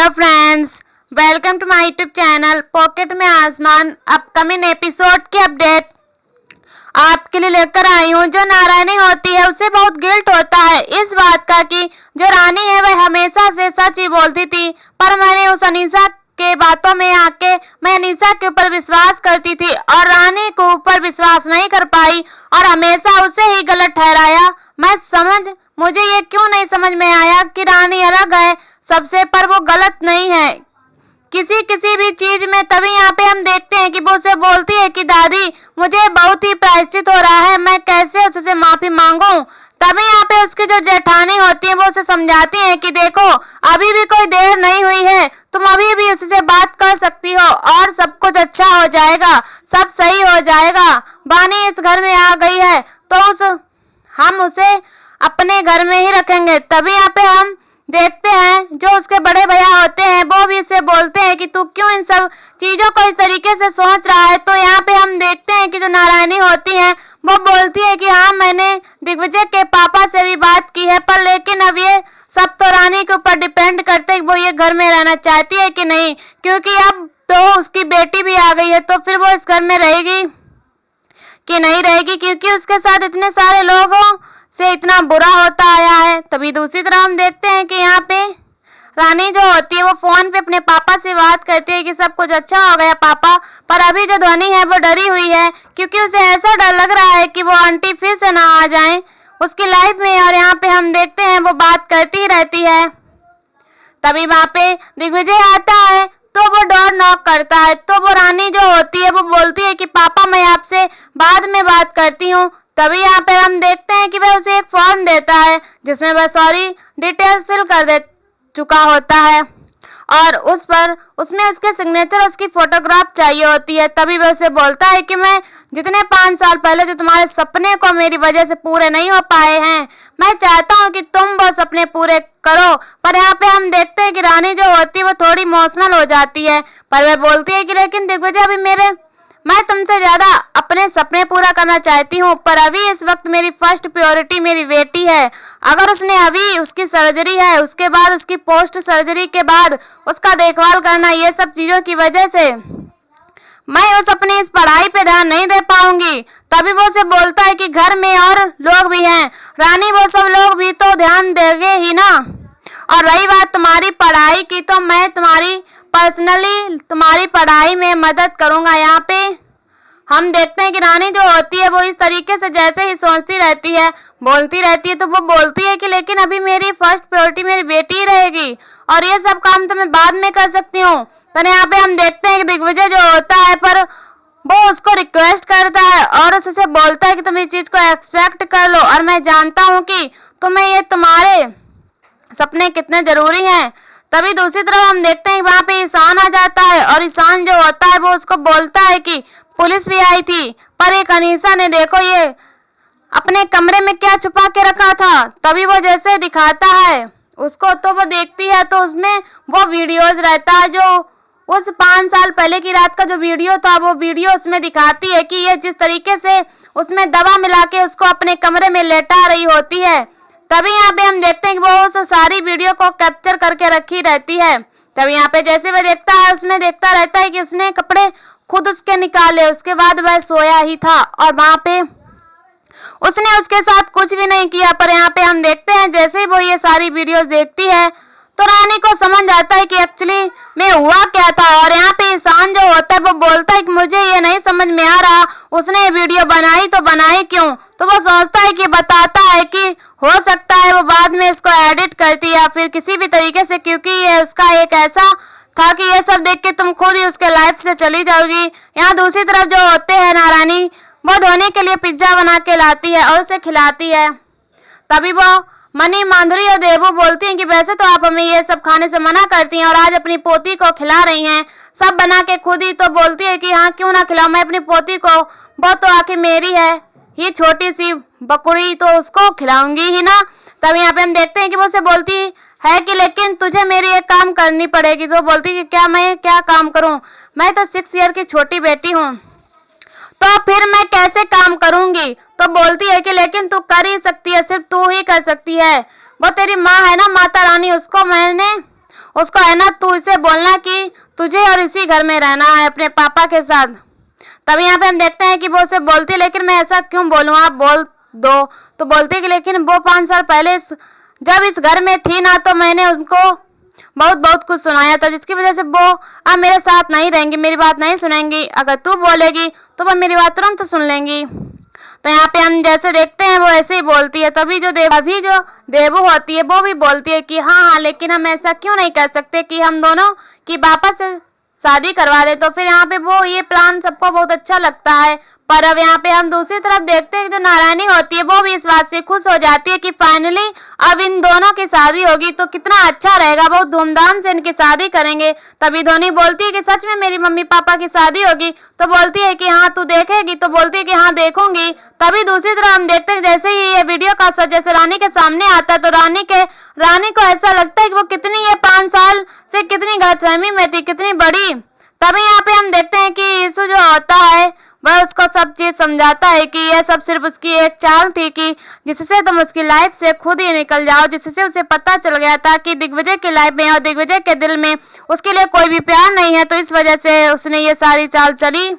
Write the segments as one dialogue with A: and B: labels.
A: Hello friends, welcome to my YouTube channel pocket में आसमान। Upcoming episode की update आपके लिए लेकर आई हूँ। जो नारायणी होती है उसे बहुत गिल्ट होता है इस बात का कि जो रानी है वह हमेशा से सच ही बोलती थी, पर मैंने उस अनीसा के बातों में आके मैं अनीसा के ऊपर विश्वास करती थी और रानी को ऊपर विश्वास नहीं कर पाई और हमेशा उसे ही गलत ठहराया। मुझे ये क्यों नहीं समझ में आया कि रानी अलग है सबसे, पर वो गलत नहीं है किसी भी चीज में। तभी यहाँ पे हम देखते हैं कि वो उसे बोलती है कि दादी मुझे बहुत ही प्रायश्चित हो रहा है, मैं कैसे उससे माफी मांगूं। तभी यहाँ पे उसकी जो जेठानी होती है वो उसे समझाती है कि देखो अभी भी कोई देर नहीं हुई है, तुम अभी भी उससे बात कर सकती हो और सब कुछ अच्छा हो जाएगा, सब सही हो जाएगा। बानी इस घर में आ गई है तो हम उसे अपने घर में ही रखेंगे। तभी यहाँ पे हम देखते हैं जो उसके बड़े भैया होते हैं वो भी इसे बोलते हैं कि तू क्यों इन सब चीजों को इस तरीके से सोच रहा है। तो यहाँ पे हम देखते हैं कि जो नारायणी होती है वो बोलती है कि हाँ मैंने दिग्विजय के पापा से भी बात की है, पर लेकिन अब ये सब तो रानी के ऊपर डिपेंड करते है वो ये घर में रहना चाहती है कि नहीं, क्योंकि अब तो उसकी बेटी भी आ गई है तो फिर वो इस घर में रहेगी कि नहीं रहेगी, क्योंकि उसके साथ इतने सारे लोगों से इतना बुरा होता आया है। तभी दूसरी तरफ हम देखते हैं कि यहाँ पे रानी जो होती है वो फोन पे अपने पापा से बात करती है कि सब कुछ अच्छा हो गया पापा, पर अभी जो ध्वनि है वो डरी हुई है क्योंकि उसे ऐसा डर लग रहा है कि वो आंटी फिर से ना आ जाए उसकी लाइफ में। और यहाँ पे हम देखते हैं वो बात करती ही रहती है। तभी वहाँ पे दिग्विजय आता है तो वो डोर नॉक करता है, तो वो रानी जो होती है वो बोलती है कि पापा मैं आपसे बाद में बात करती हूँ। तभी यहाँ पे हम देखते हैं कि वह उसे एक फॉर्म देता है जिसमें वह सारी डिटेल्स फिल कर दे चुका होता है और उसमें उसके सिग्नेचर उसकी फोटोग्राफ चाहिए होती है। तभी वह उसे बोलता है कि मैं जितने 5 साल पहले जो तुम्हारे सपने को मेरी वजह से पूरे नहीं हो पाए हैं, मैं चाहता हूँ कि तुम वो सपने पूरे करो। पर यहाँ पे हम देखते हैं कि रानी जो होती है वो थोड़ी इमोशनल हो जाती है, पर वह बोलती है कि लेकिन दिग्विजय अभी मैं तुमसे ज्यादा अपने सपने पूरा करना चाहती हूँ, पर अभी इस वक्त मेरी फर्स्ट प्रायोरिटी मेरी बेटी है। अगर उसने अभी उसकी सर्जरी है, उसके बाद उसकी पोस्ट सर्जरी के बाद उसका देखभाल करना, ये सब चीजों की वजह से मैं उस अपनी इस पढ़ाई पे ध्यान नहीं दे पाऊंगी। तभी वो उसे बोलता है कि घर में और लोग भी हैं रानी, वो सब लोग भी तो ध्यान देंगे ही ना। और रही बात तुम्हारी पढ़ाई की तो मैं पर्सनली तुम्हारी पढ़ाई में मदद करूंगा। यहाँ पे हम देखते हैं कि रानी जो होती है वो इस तरीके से जैसे ही सोचती रहती है बोलती रहती है, तो वो बोलती है कि लेकिन अभी मेरी फर्स्ट प्रायोरिटी मेरी बेटी ही रहेगी और ये सब काम तो मैं बाद में कर सकती हूँ। तो यहाँ पे हम देखते हैं कि दिग्विजय जो होता है पर वो उसको रिक्वेस्ट करता है और उससे बोलता है कि तुम इस चीज को एक्सपेक्ट कर लो और मैं जानता हूँ कि तुम्हारे सपने कितने जरूरी हैं। तभी दूसरी तरफ हम देखते हैं वहां पे ईशान आ जाता है और ईशान जो होता है वो उसको बोलता है कि पुलिस भी आई थी, पर एक अनीसा ने देखो ये अपने कमरे में क्या छुपा के रखा था। तभी वो जैसे दिखाता है उसको तो वो देखती है तो उसमें वो वीडियोज रहता है जो उस 5 साल पहले की रात का जो वीडियो था, वो वीडियो उसमें दिखाती है कि ये जिस तरीके से उसमें दवा मिला के उसको अपने कमरे में लेटा रही होती है। तभी यहाँ पे हम देखते हैं कि वो उस सारी वीडियो को कैप्चर करके रखी रहती है। तभी यहाँ पे जैसे वह देखता है उसमें देखता रहता है कि उसने कपड़े खुद उसके निकाले, उसके बाद वह सोया ही था और वहां पे उसने उसके साथ कुछ भी नहीं किया। पर यहाँ पे हम देखते हैं जैसे ही वो ये सारी वीडियोस देखती है तो रानी को समझ आता है कि एक्चुअली में हुआ क्या था। और यहाँ पे ईशान जो होता है वो बोलता है कि मुझे ये नहीं समझ में आ रहा उसने वीडियो बनाई तो बनाई क्यों। तो वो सोचता है कि बताता है कि हो सकता है वो बाद में इसको एडिट करती या फिर किसी भी तरीके से, क्योंकि ये उसका एक ऐसा था कि ये सब देख के तुम खुद ही उसके लाइफ से चली जाओगी। यहाँ दूसरी तरफ जो होते हैं नारायणी वो धोनी के लिए पिज्जा बना के लाती है और उसे खिलाती है। तभी वो मनी, माधुरी और देवू बोलती हैं कि वैसे तो आप हमें ये सब खाने से मना करती हैं और आज अपनी पोती को खिला रही हैं सब बना के खुद ही। तो बोलती है कि हाँ क्यों ना खिलाऊं, मैं अपनी पोती को, वो तो आखिर मेरी है, ये छोटी सी बकरी तो उसको खिलाऊंगी ही ना। तब यहाँ पे हम देखते हैं कि वो उसे बोलती है कि लेकिन तुझे मेरी एक काम करनी पड़ेगी। तो बोलती कि क्या, मैं क्या काम करूं, मैं तो 6 ईयर की छोटी बेटी हूँ, तो फिर मैं कैसे काम करूंगी। तो बोलती है कि लेकिन तू कर ही सकती है, सिर्फ तू ही कर सकती है, वो तेरी माँ है ना माता रानी, उसको मैंने उसको है ना तू इसे बोलना कि तुझे और इसी घर में रहना है अपने पापा के साथ। तभी यहाँ पे हम देखते हैं कि वो उसे बोलती है लेकिन मैं ऐसा क्यों बोलूँ, आप बोल दो। तो बोलती है कि लेकिन वो 5 साल पहले जब इस घर में थी ना तो मैंने उनको बहुत बहुत कुछ सुनाया था, जिसकी वजह से वो अब मेरे साथ नहीं रहेंगी, मेरी बात नहीं सुनेंगी। अगर तू बोलेगी तो वो मेरी बात तुरंत सुन लेंगी। तो यहाँ पे हम जैसे देखते हैं वो ऐसे ही बोलती है। तभी जो देवू होती है वो भी बोलती है कि हाँ लेकिन हम ऐसा क्यों नहीं कर सकते कि हम दोनों की वापस से शादी करवा दे। तो फिर यहाँ पे वो ये प्लान सबको बहुत अच्छा लगता है। पर अब यहाँ पे हम दूसरी तरफ देखते हैं कि जो नारायणी होती है वो भी इस बात से खुश हो जाती है कि फाइनली अब इन दोनों की शादी होगी तो कितना अच्छा रहेगा, बहुत धूमधाम से इनकी शादी करेंगे। तभी धोनी बोलती है कि सच में मेरी मम्मी पापा की शादी होगी। तो बोलती है कि हाँ तू देखेगी, तो बोलती है कि हाँ देखूंगी। तभी दूसरी तरफ हम देखते हैं जैसे ही ये वीडियो का सच जैसे रानी के सामने आता है तो रानी को ऐसा लगता है कि वो कितनी ये 5 साल से कितनी गलतफहमी में थी, कितनी बड़ी। तभी यहाँ पे हम देखते हैं कि यीशु जो होता है वह उसको सब चीज समझाता है कि यह सब सिर्फ उसकी एक चाल थी कि जिससे तुम उसकी लाइफ से खुद ही निकल जाओ। जिससे उसे पता चल गया था कि दिग्विजय की लाइफ में और दिग्विजय के दिल में उसके लिए कोई भी प्यार नहीं है, तो इस वजह से उसने ये सारी चाल चली।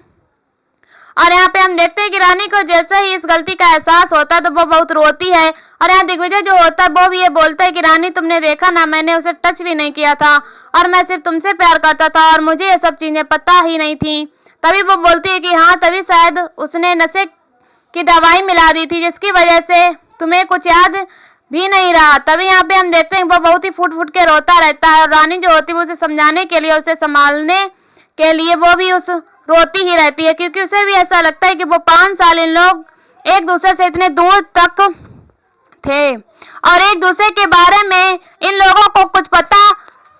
A: और यहाँ पे हम देखते हैं कि रानी को जैसे ही इस गलती का एहसास होता है तो वो बहुत रोती है। और यहाँ दिग्विजय जो होता है वो भी ये बोलता है कि रानी तुमने देखा ना, मैंने उसे टच भी नहीं किया था और मैं सिर्फ तुमसे प्यार करता था और मुझे ये सब चीजें पता ही नहीं थी। तभी वो बोलती है कि हाँ तभी शायद उसने नशे की दवाई मिला दी थी जिसकी वजह से तुम्हें कुछ याद भी नहीं रहा। तभी यहाँ पे हम देखते हैं वो बहुत ही फुट फुट के रोता रहता है और रानी जो होती है उसे समझाने के लिए और उसे संभालने के लिए वो भी उस रोती ही रहती है, क्योंकि उसे भी ऐसा लगता है कि वो 5 साल इन लोग एक दूसरे से इतने दूर तक थे और एक दूसरे के बारे में इन लोगों को कुछ पता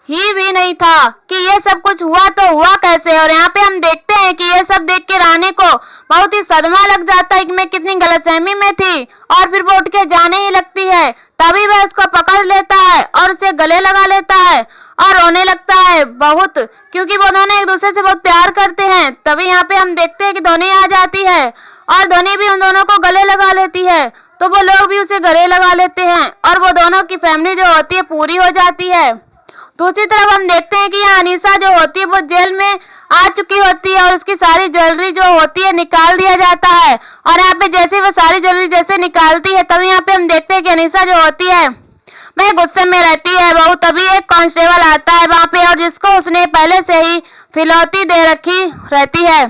A: ही भी नहीं था कि ये सब कुछ हुआ तो हुआ कैसे। और यहाँ पे हम देखते हैं कि ये सब देख के रानी को बहुत ही सदमा लग जाता है कि मैं कितनी गलतफहमी में थी और फिर वो उठ के जाने ही लगती है। तभी वह उसको पकड़ लेता है और उसे गले लगा लेता है और रोने लगता है बहुत, क्योंकि वो दोनों एक दूसरे से बहुत प्यार करते हैं। तभी यहाँ पे हम देखते हैं कि धोनी आ जाती है और धोनी भी उन दोनों को गले लगा लेती है, तो वो लोग भी उसे गले लगा लेते हैं और वो दोनों की फैमिली जो होती है पूरी हो जाती है। दूसरी तरफ हम देखते हैं कि यहाँ अनीसा जो होती है वो जेल में आ चुकी होती है और उसकी सारी ज्वेलरी जो होती है निकाल दिया जाता है। और यहाँ पे जैसे वो सारी ज्वेलरी जैसे निकालती है तभी यहाँ पे हम देखते हैं कि अनीसा जो होती है वह गुस्से में रहती है बहुत। तभी एक कांस्टेबल आता है वहाँ पे और जिसको उसने पहले से ही फिरौती दे रखी रहती है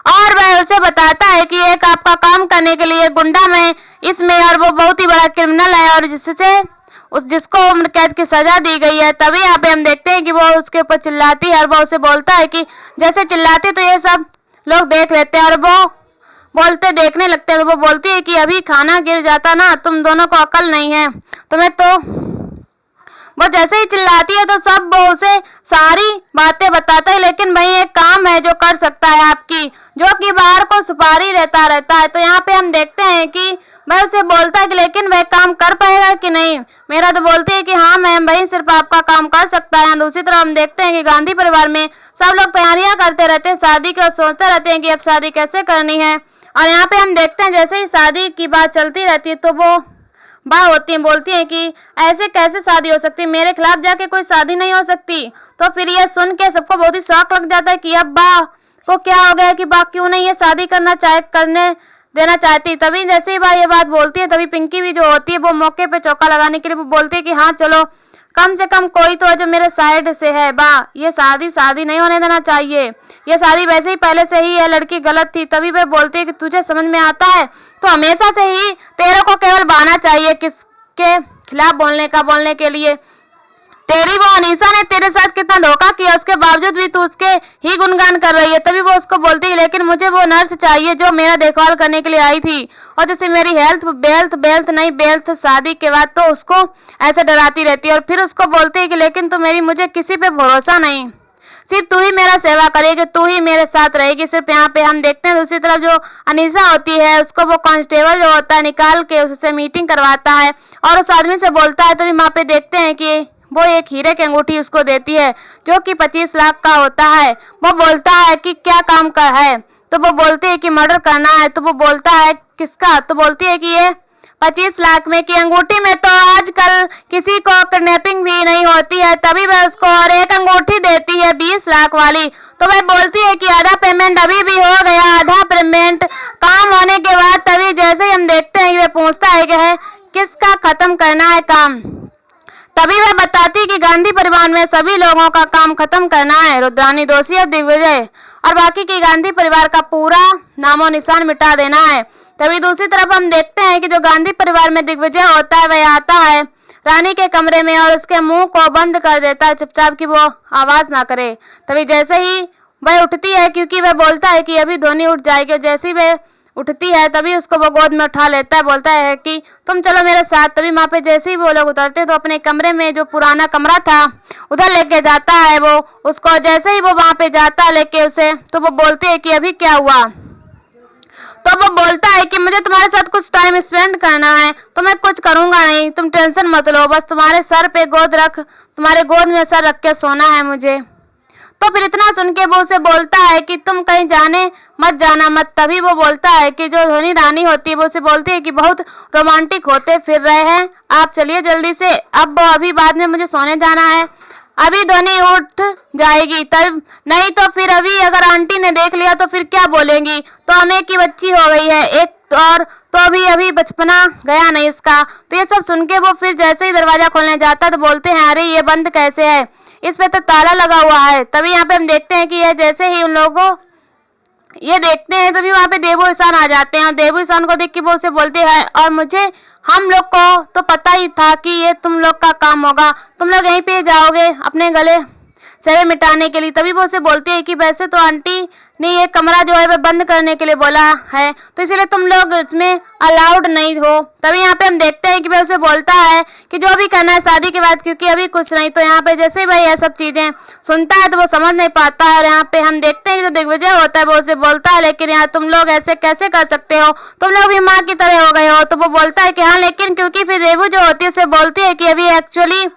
A: और वह उसे बताता है कि एक आपका काम करने के लिए गुंडा में इसमें और वो बहुत ही बड़ा क्रिमिनल है और जिसको उम्र कैद की सजा दी गई है। तभी यहाँ पे हम देखते हैं कि वो उसके ऊपर चिल्लाती है और वो उसे बोलता है कि जैसे चिल्लाती तो ये सब लोग देख लेते हैं और वो बोलते देखने लगते हैं। तो वो बोलती है कि अभी खाना गिर जाता ना, तुम दोनों को अकल नहीं है तुम्हें। तो वो जैसे ही चिल्लाती है तो सब वो उसे सारी बातें बताता है, लेकिन भाई एक काम है जो कर सकता है आपकी, जो कि बाहर को सुपारी रहता है। तो यहाँ पे हम देखते हैं कि मैं उसे बोलता है कि लेकिन वह काम कर पाएगा कि नहीं। मेरा तो बोलती है कि हाँ मैम भाई सिर्फ आपका काम कर सकता है। दूसरी तरफ हम देखते हैं कि गांधी परिवार में सब लोग तैयारियां करते रहते हैं शादी की और सोचते रहते हैं कि अब शादी कैसे करनी है। और यहाँ पे हम देखते हैं जैसे ही शादी की बात चलती रहती है तो वो बा होती है बोलती है कि ऐसे कैसे शादी हो सकती है, मेरे खिलाफ जाके कोई शादी नहीं हो सकती। तो फिर ये सुन के सबको बहुत ही शौक लग जाता है कि अब बा को क्या हो गया कि बा क्यों नहीं ये शादी करने देना चाहती। तभी जैसे ही बा ये बात बोलती है तभी पिंकी भी जो होती है वो मौके पे चौका लगाने के लिए वो बोलती है कि हाँ चलो कम से कम कोई तो है जो मेरे साइड से है। बा ये शादी नहीं होने देना चाहिए, ये शादी वैसे ही पहले से ही ये लड़की गलत थी। तभी वह बोलती है कि तुझे समझ में आता है तो हमेशा से ही तेरे को केवल बहाना चाहिए किसके खिलाफ बोलने के लिए। तेरी वो अनीसा ने तेरे साथ कितना धोखा किया, उसके बावजूद भी तू उसके ही गुणगान कर रही है। तभी वो उसको बोलती है लेकिन मुझे वो नर्स चाहिए जो मेरा देखभाल करने के लिए आई थी और जैसे मेरी बेल्थ शादी के बाद तो उसको ऐसे डराती रहती है। और फिर उसको बोलती है कि लेकिन तू मुझे किसी पे भरोसा नहीं, सिर्फ तू ही मेरा सेवा करेगी, तू ही मेरे साथ रहेगी सिर्फ। यहाँ पे हम देखते हैं दूसरी तरफ जो अनीसा होती है उसको वो कांस्टेबल जो होता है निकाल के उससे मीटिंग करवाता है और उस आदमी से बोलता है। तभी वहाँ पे देखते हैं कि वो एक हीरे की अंगूठी उसको देती है जो कि 25 लाख का होता है। वो बोलता है कि क्या काम का है, तो वो बोलती है कि मर्डर करना है। तो वो बोलता है किसका, तो बोलती है कि ये 25 लाख में की अंगूठी में तो आजकल किसी को किडनैपिंग भी नहीं होती है, तभी वह उसको और एक अंगूठी देती है 20 लाख वाली। तो वह बोलती है कि आधा पेमेंट अभी भी हो गया, आधा पेमेंट काम होने के बाद। तभी जैसे ही हम देखते हैं वह पूछता है कि है किसका खत्म करना है काम। तभी वह बताती कि गांधी परिवार में सभी लोगों का काम खत्म करना है, रुद्रानी दोषी और दिग्विजय और बाकी की गांधी परिवार का पूरा नामो निशान मिटा देना है। तभी दूसरी तरफ हम देखते हैं कि जो गांधी परिवार में दिग्विजय होता है वह आता है रानी के कमरे में और उसके मुंह को बंद कर देता है चुपचाप कि वो आवाज ना करे। तभी जैसे ही वह उठती है, क्योंकि वह बोलता है कि अभी धोनी उठ जाएगी, और जैसे ही वह उठती है तभी उसको वो गोद में उठा लेता है, बोलता है कि तुम चलो मेरे साथ। तभी वहां पे जैसे ही वो लोग उतरते तो अपने कमरे में जो पुराना कमरा था उधर लेके जाता है वो उसको। जैसे ही वो वहां पे जाता है लेके उसे, तो वो बोलते है कि अभी क्या हुआ। तो वो बोलता है कि मुझे तुम्हारे साथ कुछ टाइम स्पेंड करना है, तो मैं कुछ करूंगा नहीं, तुम टेंशन मत लो, बस तुम्हारे सर पे तुम्हारे गोद में सर रख के सोना है मुझे। तो फिर इतना सुन के वो उसे बोलता है कि तुम कहीं मत जाना मत। तभी वो बोलता है कि जो धोनी रानी होती है वो उसे बोलती है कि बहुत रोमांटिक होते फिर रहे हैं, आप चलिए जल्दी से, अब अभी बाद में मुझे सोने जाना है, अभी धोनी उठ जाएगी, तब नहीं तो फिर अभी अगर आंटी ने देख लिया तो फिर क्या बोलेंगी, तो हमें की बच्ची हो गई है एक और, तो अभी बचपना गया नहीं इसका। तो ये सब सुन के वो फिर जैसे ही दरवाजा खोलने जाता तो बोलते हैं अरे ये बंद कैसे है, इस पे तो ताला लगा हुआ है। तभी यहाँ पे हम देखते हैं कि यह जैसे ही उन लोगों ये देखते हैं तभी वहां पे देवो ईशान आ जाते हैं, और देवो ईशान को देख के वो उसे बोलते हैं और मुझे हम लोग को तो पता ही था कि ये तुम लोग का काम होगा, तुम लोग यहीं पे जाओगे अपने गले से मिटाने के लिए। तभी वो उसे बोलते हैं कि वैसे तो आंटी ने ये कमरा जो है वह बंद करने के लिए बोला है, तो इसलिए तुम लोग इसमें अलाउड नहीं हो। तभी यहाँ पे हम देखते हैं कि वह उसे बोलता है कि जो भी करना है शादी के बाद, क्योंकि अभी कुछ नहीं। तो यहाँ पे जैसे ही भाई ये सब चीजें सुनता है तो वो समझ नहीं पाता है, और यहाँ पे हम देखते हैं कि जो दिग्विजय होता है वो उसे बोलता है लेकिन यहाँ तुम लोग ऐसे कैसे कर सकते हो, तुम लोग भी माँ की तरह हो गए हो। तो वो बोलता है कि हाँ लेकिन, क्योंकि फिर देवू जो होती है उसे बोलती है कि अभी एक्चुअली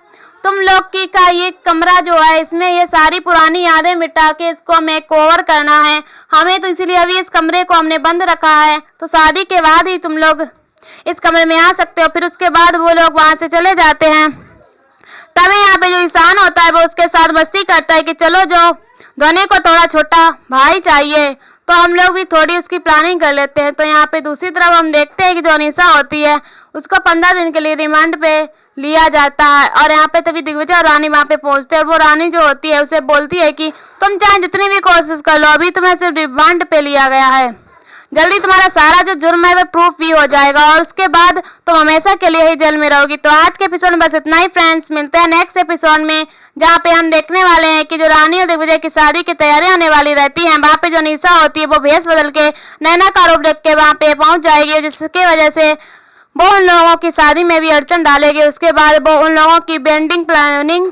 A: तुम लोग की का ये कमरा जो है इसमें ये सारी पुरानी यादें मिटा के इसको मेक ओवर करना है हमें, तो इसीलिए अभी इस कमरे को हमने बंद रखा है, तो शादी के बाद ही तुम लोग इस कमरे में आ सकते हो। फिर उसके बाद वो लोग वहां से चले जाते हैं। तभी यहाँ पे जो ईशान होता है वो उसके साथ मस्ती करता है कि चलो जो धोनी को थोड़ा छोटा भाई चाहिए, तो हम लोग भी थोड़ी उसकी प्लानिंग कर लेते हैं। तो यहाँ पे दूसरी तरफ हम देखते हैं कि जो अनीसा होती है उसको 15 दिन के लिए रिमांड पे लिया जाता है, और यहाँ पे तभी दिग्विजय और रानी वहां पे पहुंचते हैं, और वो रानी जो होती है उसे बोलती है कि तुम चाहे जितनी भी कोशिश कर लो, अभी तुम्हें सिर्फ रिमांड पे लिया गया है, जल्दी तुम्हारा सारा जो जुर्म है वह प्रूफ भी हो जाएगा और उसके बाद तुम हमेशा के लिए ही जेल में रहोगी। तो आज के एपिसोड में बस इतना ही फ्रेंड्स, मिलते हैं नेक्स्ट एपिसोड में, जहाँ पे हम देखने वाले हैं कि जो रानी और दिग्विजय की शादी की तैयारी होने वाली रहती है, वहाँ पे जो निशा होती है वो भेष बदल के नैना का रूप देख के वहाँ पे पहुंच जाएगी, जिसकी वजह से वो उन लोगों की शादी में भी अड़चन डालेगी। उसके बाद वो उन लोगों की वेडिंग प्लानिंग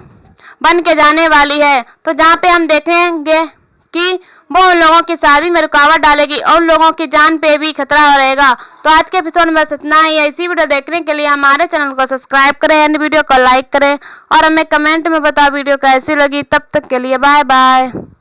A: बन के जाने वाली है, तो जहाँ पे हम देखेंगे कि वो उन लोगों की शादी में रुकावट डालेगी और उन लोगों की जान पे भी खतरा रहेगा। तो आज के एपिसोड में बस इतना ही। ऐसी वीडियो देखने के लिए हमारे चैनल को सब्सक्राइब करें एंड वीडियो को लाइक करें और हमें कमेंट में बताओ वीडियो कैसी लगी। तब तक के लिए बाय बाय।